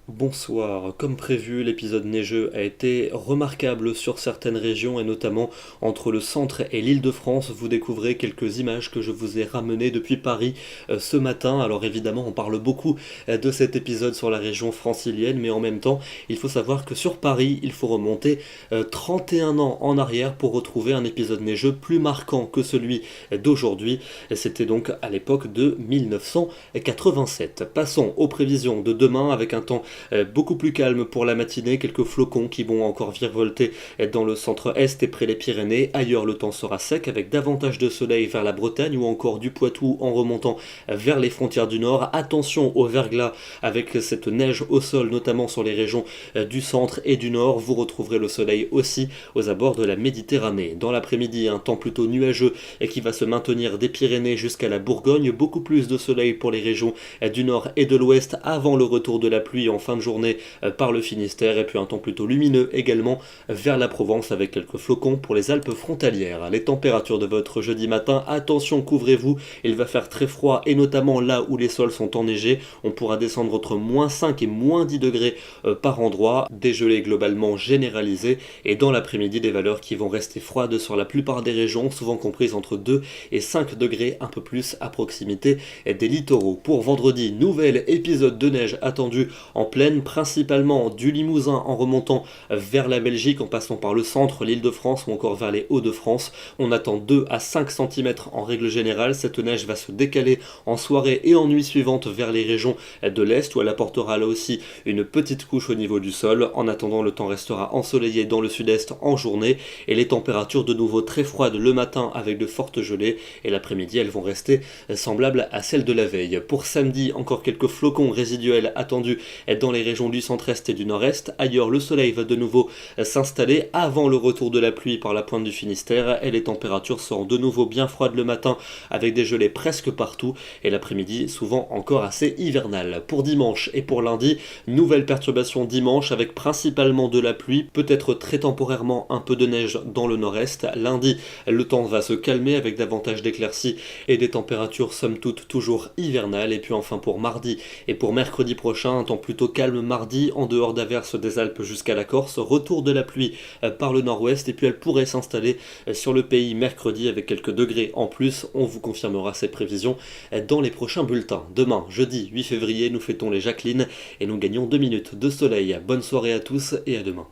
Bonsoir, comme prévu, l'épisode neigeux a été remarquable sur certaines régions et notamment entre le centre et l'Île-de-France. Vous découvrez quelques images que je vous ai ramenées depuis Paris ce matin. Alors évidemment, on parle beaucoup de cet épisode sur la région francilienne, mais en même temps, il faut savoir que sur Paris, il faut remonter 31 ans en arrière pour retrouver un épisode neigeux plus marquant que celui d'aujourd'hui. C'était donc à l'époque de 1987. Passons aux prévisions de demain avec un temps beaucoup plus calme pour la matinée, quelques flocons qui vont encore virevolter dans le centre-est et près des Pyrénées. Ailleurs, le temps sera sec avec davantage de soleil vers la Bretagne ou encore du Poitou en remontant vers les frontières du nord. Attention au verglas avec cette neige au sol, notamment sur les régions du centre et du nord. Vous retrouverez le soleil aussi aux abords de la Méditerranée. Dans l'après-midi, un temps plutôt nuageux et qui va se maintenir des Pyrénées jusqu'à la Bourgogne. Beaucoup plus de soleil pour les régions du nord et de l'ouest avant le retour de la pluie en fin de journée par le Finistère, et puis un temps plutôt lumineux également vers la Provence avec quelques flocons pour les Alpes frontalières. Les températures de votre jeudi matin, attention, couvrez-vous, il va faire très froid et notamment là où les sols sont enneigés, on pourra descendre entre moins 5 et moins 10 degrés par endroit, des gelées globalement généralisées et dans l'après-midi des valeurs qui vont rester froides sur la plupart des régions, souvent comprises entre 2 et 5 degrés, un peu plus à proximité des littoraux. Pour vendredi, nouvel épisode de neige attendu en pleine, principalement du Limousin en remontant vers la Belgique, en passant par le centre, l'Île-de-France ou encore vers les Hauts-de-France. On attend 2 à 5 cm en règle générale. Cette neige va se décaler en soirée et en nuit suivante vers les régions de l'Est où elle apportera là aussi une petite couche au niveau du sol. En attendant, le temps restera ensoleillé dans le sud-est en journée et les températures de nouveau très froides le matin avec de fortes gelées et l'après-midi elles vont rester semblables à celles de la veille. Pour samedi, encore quelques flocons résiduels attendus dans les régions du centre-est et du nord-est. Ailleurs, le soleil va de nouveau s'installer avant le retour de la pluie par la pointe du Finistère et les températures seront de nouveau bien froides le matin avec des gelées presque partout et l'après-midi souvent encore assez hivernal. Pour dimanche et pour lundi, nouvelle perturbation dimanche avec principalement de la pluie, peut-être très temporairement un peu de neige dans le nord-est. Lundi, le temps va se calmer avec davantage d'éclaircies et des températures somme toute toujours hivernales. Et puis enfin pour mardi et pour mercredi prochain, un temps plutôt calme mardi, en dehors d'averses des Alpes jusqu'à la Corse, retour de la pluie par le nord-ouest et puis elle pourrait s'installer sur le pays mercredi avec quelques degrés en plus. On vous confirmera ces prévisions dans les prochains bulletins. Demain, jeudi 8 février, nous fêtons les Jacquelines et nous gagnons 2 minutes de soleil. Bonne soirée à tous et à demain.